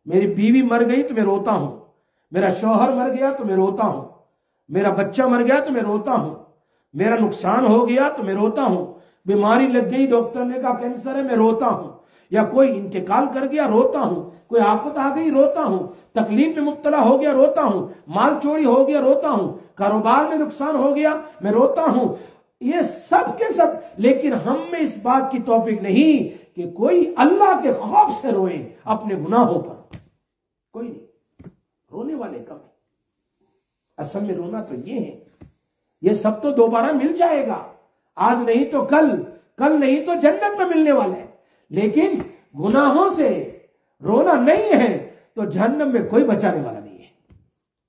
मेरी बीवी मर गई तो मैं रोता हूं, मेरा शौहर मर गया तो मैं रोता हूं, मेरा बच्चा मर गया तो मैं रोता हूं, मेरा नुकसान हो गया तो मैं रोता हूं, बीमारी लग गई, डॉक्टर ने कहा कैंसर है, मैं रोता हूं, या कोई इंतकाल कर गया रोता हूं, कोई आफत आ गई रोता हूं, तकलीफ में मुब्तला हो गया रोता हूं, माल चोरी हो गया रोता हूं, कारोबार में नुकसान हो गया मैं रोता हूं। ये सब के सब, लेकिन हम में इस बात की तौफीक नहीं कि कोई अल्लाह के खौफ से रोए अपने गुनाहों पर, कोई नहीं। रोने वाले कम है। असल में रोना तो ये है, ये सब तो दोबारा मिल जाएगा, आज नहीं तो कल, कल नहीं तो जन्नत में मिलने वाला है, लेकिन गुनाहों से रोना नहीं है तो जहन्नम में कोई बचाने वाला नहीं है,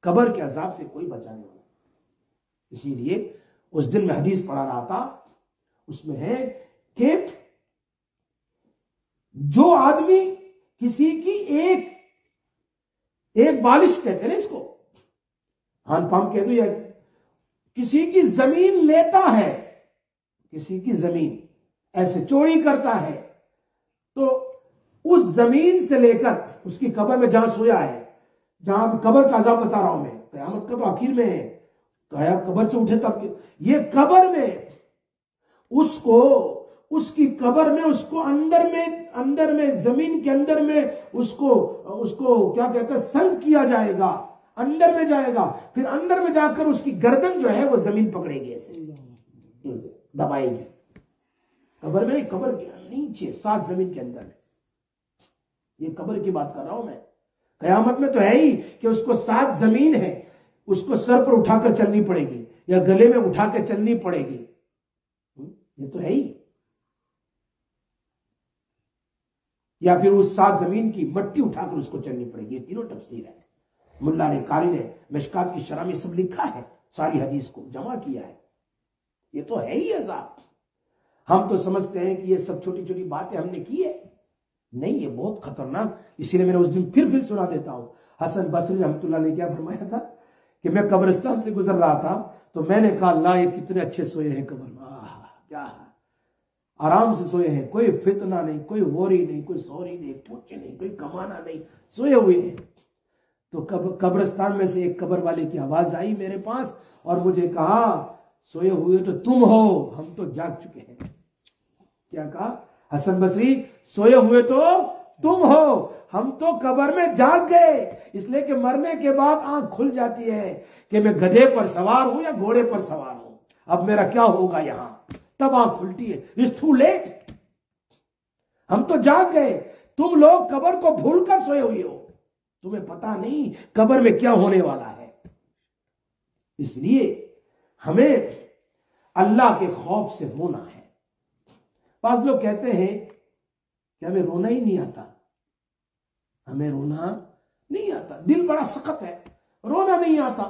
कब्र के अजाब से कोई बचाने वाला। इसीलिए उस दिन मैं हदीस पढ़ा रहा था, उसमें है कि जो आदमी किसी की एक बालिश कहते हैं इसको, हान पाम कह दो, या किसी की जमीन लेता है, किसी की जमीन ऐसे चोरी करता है, तो उस जमीन से लेकर उसकी कब्र में जहां सोया है, जहां कब्र का अजाब बता रहा हूं मैं, कयामत का तो आखिर में है, कब्र से उठे तब, ये कब्र में उसको, उसकी कब्र में उसको अंदर में जमीन के अंदर में उसको क्या कहते हैं, संक किया जाएगा, अंदर में जाएगा, फिर अंदर में जाकर उसकी गर्दन जो है वो जमीन पकड़ेगी, ऐसे दबाएगी, कब्र में नहीं, कब्र के नीचे 7 जमीन के अंदर में। ये कब्र की बात कर रहा हूं मैं। कयामत में तो है ही कि उसको 7 जमीन है, उसको सर पर उठाकर चलनी पड़ेगी या गले में उठाकर चलनी पड़ेगी, ये तो है ही, या फिर उस 7 जमीन की मट्टी उठाकर उसको चलनी पड़ेगी। ये तीनों तफसीर है। मुल्ला ने, कारी ने मिशकात की शरह में सब लिखा है, सारी हदीस को जमा किया है। ये तो है ही अज़ाब। हम तो समझते हैं कि ये सब छोटी छोटी बातें हमने की है, नहीं, ये बहुत खतरनाक। इसीलिए मैंने उस दिन फिर सुना देता हूं, हसन बसरी रहमतुल्लाह ने क्या फरमाया था कि मैं कब्रिस्तान से गुजर रहा था तो मैंने कहा, अल्लाह ये कितने अच्छे सोए हैं कब्र में, क्या आराम से सोए हैं, कोई फितना नहीं, कोई वोरी नहीं, कोई सौरी नहीं, कुछ नहीं, कोई कमाना नहीं, सोए हुए हैं। तो कब्रिस्तान में से एक कब्र वाले की आवाज आई मेरे पास और मुझे कहा, सोए हुए तो तुम हो, हम तो जाग चुके हैं। क्या कहा हसन बसरी, सोए हुए तो तुम हो, हम तो कब्र में जाग गए। इसलिए कि मरने के बाद आंख खुल जाती है कि मैं गधे पर सवार हूं या घोड़े पर सवार हूं, अब मेरा क्या होगा यहां, तब आंख खुलती है। इट्स टू लेट, हम तो जाग गए, तुम लोग कब्र को भूलकर सोए हुए हो। तुम्हें पता नहीं कब्र में क्या होने वाला है। इसलिए हमें अल्लाह के खौफ से रोना है। पास लोग कहते हैं कि हमें रोना ही नहीं आता, हमें रोना नहीं आता, दिल बड़ा सख्त है, रोना नहीं आता।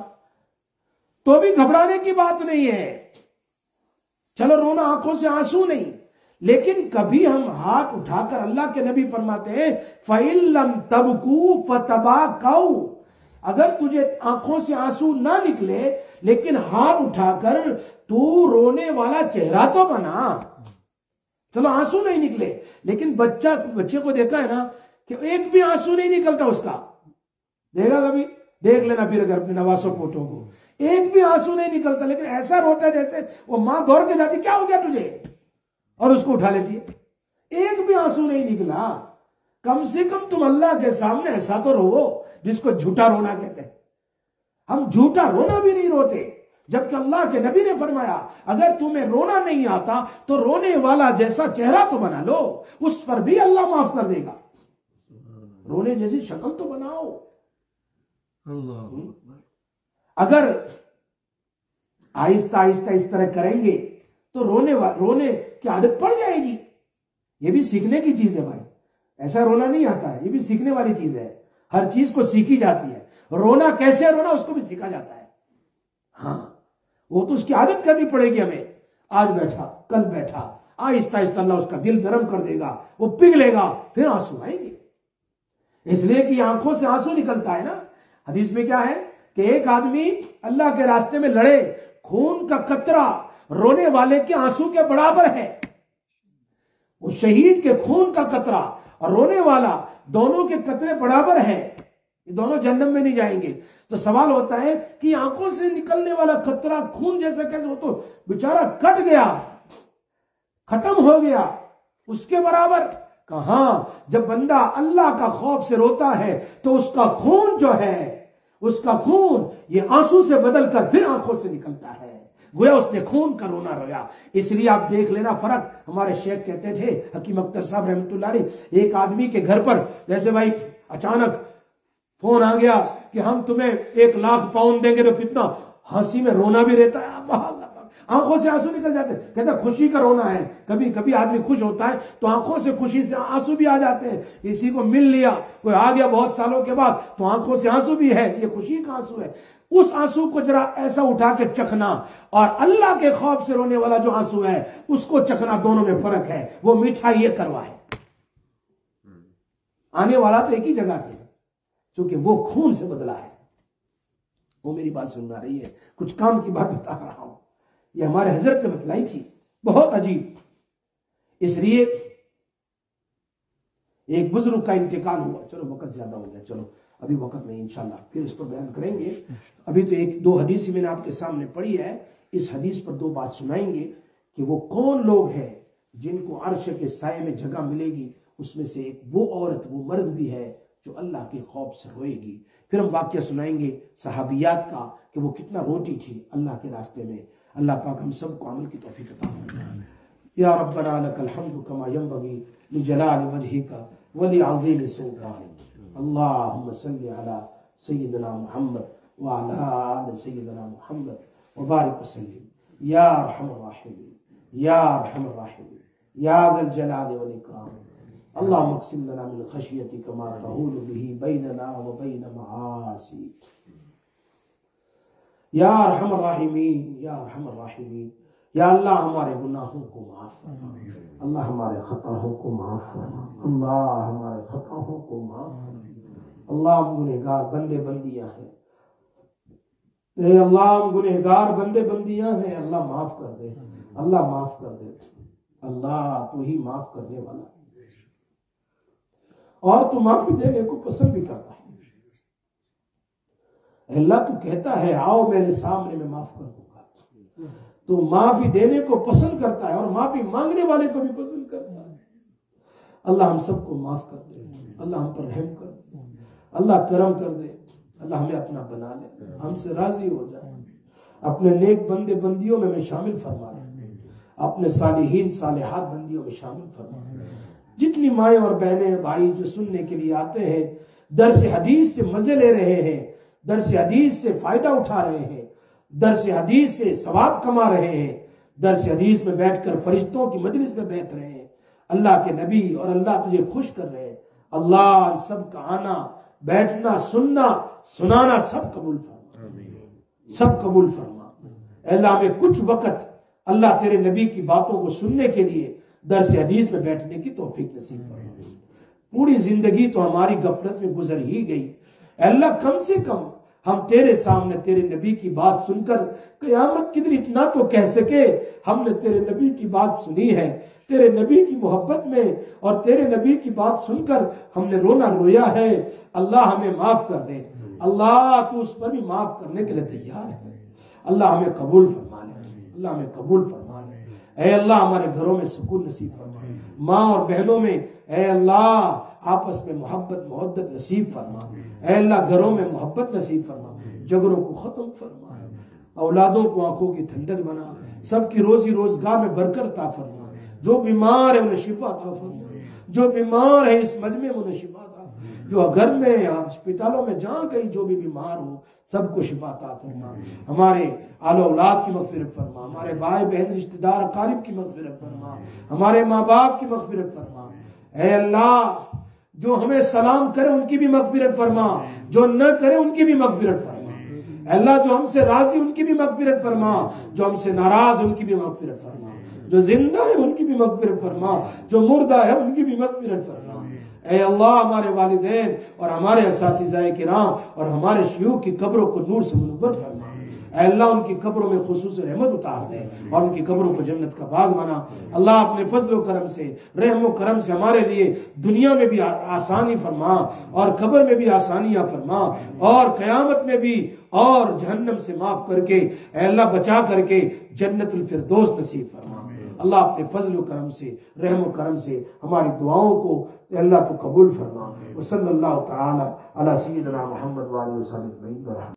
तो भी घबराने की बात नहीं है। चलो रोना आंखों से आंसू नहीं, लेकिन कभी हम हाथ उठाकर, अल्लाह के नबी फरमाते हैं फ़इल्लम तबकू फ़तबाकऊ, अगर तुझे आंखों से आंसू ना निकले लेकिन हाथ उठाकर तू रोने वाला चेहरा तो बना। चलो आंसू नहीं निकले, लेकिन बच्चे को देखा है ना कि एक भी आंसू नहीं निकलता उसका, देखा कभी? देख लेना फिर अगर अपने नवासों पोतों को, एक भी आंसू नहीं निकलता, लेकिन ऐसा रोता है जैसे वो मां दौड़ के जाती क्या हो गया तुझे, और उसको उठा लेती है। एक भी आंसू नहीं निकला। कम से कम तुम अल्लाह के सामने ऐसा तो रो जिसको झूठा रोना कहते हैं। हम झूठा रोना भी नहीं रोते, जबकि अल्लाह के नबी ने फरमाया अगर तुम्हें रोना नहीं आता तो रोने वाला जैसा चेहरा तो बना लो, उस पर भी अल्लाह माफ कर देगा। रोने जैसी शक्ल तो बनाओ। अगर आहिस्ता आहिस्ता इस तरह करेंगे तो रोने की आदत पड़ जाएगी। ये भी सीखने की चीज है भाई, ऐसा रोना नहीं आता है, ये भी सीखने वाली चीज है। हर चीज को सीखी जाती है। रोना कैसे रोना उसको भी सीखा जाता है। हाँ, वो तो उसकी आदत करनी पड़ेगी हमें। आज बैठा कल बैठा, आहिस्ता आहिस्ता अल्लाह उसका दिल गर्म कर देगा, वो पिघलेगा, फिर आंसू आएंगे। इसलिए कि आंखों से आंसू निकलता है ना। हदीस में क्या है कि एक आदमी अल्लाह के रास्ते में लड़े, खून का कतरा रोने वाले के आंसू के बराबर है। वो शहीद के खून का कतरा और रोने वाला दोनों के कतरे बराबर हैं, ये दोनों जन्नत में नहीं जाएंगे। तो सवाल होता है कि आंखों से निकलने वाला कतरा खून जैसा कैसे, हो तो बेचारा कट गया, खत्म हो गया, उसके बराबर कहां। जब बंदा अल्लाह का खौफ से रोता है तो उसका खून जो है, उसका खून ये आंसू से बदलकर फिर आंखों से निकलता है, गोया उसने खून का रोना रोया। इसलिए आप देख लेना फर्क। हमारे शेख कहते थे, हकीम अख्तर साहब रहमतुल्लाह अलैह, एक आदमी के घर पर जैसे भाई अचानक फोन आ गया कि हम तुम्हें 1 लाख पाउंड देंगे, तो कितना हंसी में रोना भी रहता है, आंखों से आंसू निकल जाते हैं। कहता खुशी का रोना है। कभी कभी आदमी खुश होता है तो आंखों से खुशी से आंसू भी आ जाते हैं। किसी को मिल लिया, कोई आ गया बहुत सालों के बाद, तो आंखों से आंसू भी है, ये खुशी का आंसू है। उस आंसू को जरा ऐसा उठा के चखना और अल्लाह के खौफ से रोने वाला जो आंसू है उसको चखना, दोनों में फर्क है। वो मीठा ये करवा है, आने वाला तो एक ही जगह से, क्योंकि वो खून से बदला है। वो मेरी बात सुन रही है, कुछ काम की बात बता रहा हूं, ये हमारे हजरत ने बतलाई थी, बहुत अजीब। इसलिए एक बुजुर्ग का इंतकाल हुआ। चलो वक्त ज्यादा हो गया, चलो अभी वक्त नहीं, इंशाल्लाह फिर इस पर बयान करेंगे। अभी तो 1-2 हदीस मैंने आपके सामने पढ़ी है। इस हदीस पर 2 बात सुनाएंगे कि वो कौन लोग हैं जिनको अर्श के साये में जगह मिलेगी। उसमें से एक वो औरत, वो मर्द भी है जो अल्लाह के खौफ से रोएगी। फिर हम वाकया सुनाएंगे सहाबियात का कि वो कितना रोती थी अल्लाह के रास्ते में। अल्लाह पाक हम सबको अमल की तौफीक अता फरमाए। या रब्बना लकल हम्दु कमा यंबगी लिजलाल वजहिका व लिअज़ीम सुल्तानिक। अल्लाहुम्मा सल्लि अला सय्यिदना मुहम्मद व अला आलि सय्यिदना मुहम्मद व बारिक वसल्लिम या अरहमर राहिमीन या अरहमर राहिमीन या ज़ल जलाल वल इकराम। अल्लाहुम्मा अक़सिम लना मिन खशियतिका मा तहूलु बिही बैनना व बैन मआसिक या अरहमर राहिमीन या अरहमर राहिमीन। या अल्लाह हमारे गुनाहों को माफ फरमा, अल्लाह हमारे खताओं को माफ फरमा, अल्लाह हमारे खताओं को माफ फरमा। अल्लाह हम गुनहगार बंदे बंदियां हैं, अल्लाह हम गुनहगार बंदे बंदियां हैं, अल्लाह माफ कर दे, अल्लाह माफ कर दे। अल्लाह तू ही माफ करने वाला है और तू माफी देने को पसंद भी करता है। अल्लाह तू कहता है आओ मेरे सामने मैं माफ कर दूंगा। तो माफी देने को पसंद करता है और माफी मांगने वाले को भी पसंद करता है। अल्लाह हम सबको माफ कर दे, अल्लाह हम पर रहम कर दे, अल्लाह करम कर दे, अल्लाह हमें अपना बना ले, हमसे राजी हो जाए, अपने नेक बंदे बंदियों में शामिल फरमा ले, अपने सालिहीन सालिहात बंदियों में शामिल फरमा। जितनी माएँ और बहनें भाई जो सुनने के लिए आते हैं दर्स हदीस से मजे ले रहे हैं, दर्स हदीस से फायदा उठा रहे हैं, दर्स हदीस से सवाब कमा रहे हैं, दर्स हदीस में बैठकर फरिश्तों की मजलिस में बैठ रहे हैं, अल्लाह के नबी और अल्लाह तुझे खुश कर रहे हैं। अल्लाह सबका आना, बैठना, सुनना, सुनाना सब कबूल फरमा, सब कबूल फरमा। अल्लाह में कुछ वक्त अल्लाह तेरे नबी की बातों को सुनने के लिए दर्स हदीस में बैठने की तौफीक नसीब फरमा। पूरी जिंदगी तो हमारी गफलत में गुजर ही गई, अल्लाह कम से कम हम तेरे सामने तेरे नबी की बात सुनकर कयामत के दिन इतना तो कह सके हमने तेरे नबी की बात सुनी है, तेरे नबी की मोहब्बत में और तेरे नबी की बात सुनकर हमने रोना रोया है। अल्लाह हमें माफ कर दे, अल्लाह तू उस पर भी माफ करने के लिए तैयार है। अल्लाह हमें कबूल फरमा ले, अल्लाह हमें कबूल फरमा ले। ऐ अल्लाह हमारे घरों में सुकून नसीब फरमा, माँ और बहनों में ऐ अल्लाह आपस में मोहब्बत मोहब्बत नसीब फरमा। ऐ अल्लाह घरों में मोहब्बत नसीब फरमा, झगड़ों को खत्म फरमा, औलादों को आंखों की ठंडक बना, सबकी रोजी रोजगार में बरकत अता फरमा। जो बीमार है उन्हें शिफा अता फरमा, जो बीमार है इस मजमे में उन्हें शिफा अता, जो घर में या अस्पतालों में जहां कहीं जो भी बीमार हो सबको शिफा अता फरमा। हमारे आलो औलाद की मगफिरत फरमा, हमारे भाई बहन रिश्तेदार अकारिब की मगफिरत फरमा, हमारे माँ बाप की मगफिरत फरमा। ऐ अल्लाह जो हमें सलाम करे उनकी भी मगफिरत फरमा, जो न करे उनकी भी मगफिरत फरमा। अल्लाह जो हमसे राजी उनकी भी मगफिरत फरमा, जो हमसे नाराज उनकी भी मगफिरत फरमा, जो जिंदा है उनकी भी मगफिरत फरमा, जो मुर्दा है उनकी भी मगफिरत फरमा। ऐ अल्लाह हमारे वालिदैन और हमारे असातिज़ाए किराम और हमारे शयूख की कब्रों को नूर से मुनव्वर फरमा। ऐ अल्लाह उनकी कब्रों में खुसूस रहमत उतार दे और उनकी कब्रों को जन्नत का बाग बना। अल्लाह अपने फजल करम से रहम करम से हमारे लिए दुनिया में भी आसानी फरमा और कब्र में भी आसानियां फरमा और कयामत में भी और जहन्नम से माफ करके ऐ अल्लाह बचा करके जन्नतुल फिरदौस नसीब फरमा। अल्लाह अपने फजल करम से रहम करम से हमारी दुआओं को अल्लाह को कबूल फरमा। वसल्लल्लाहु तआला अला सय्यिदिना मुहम्मद व आलिहि वसल्लम।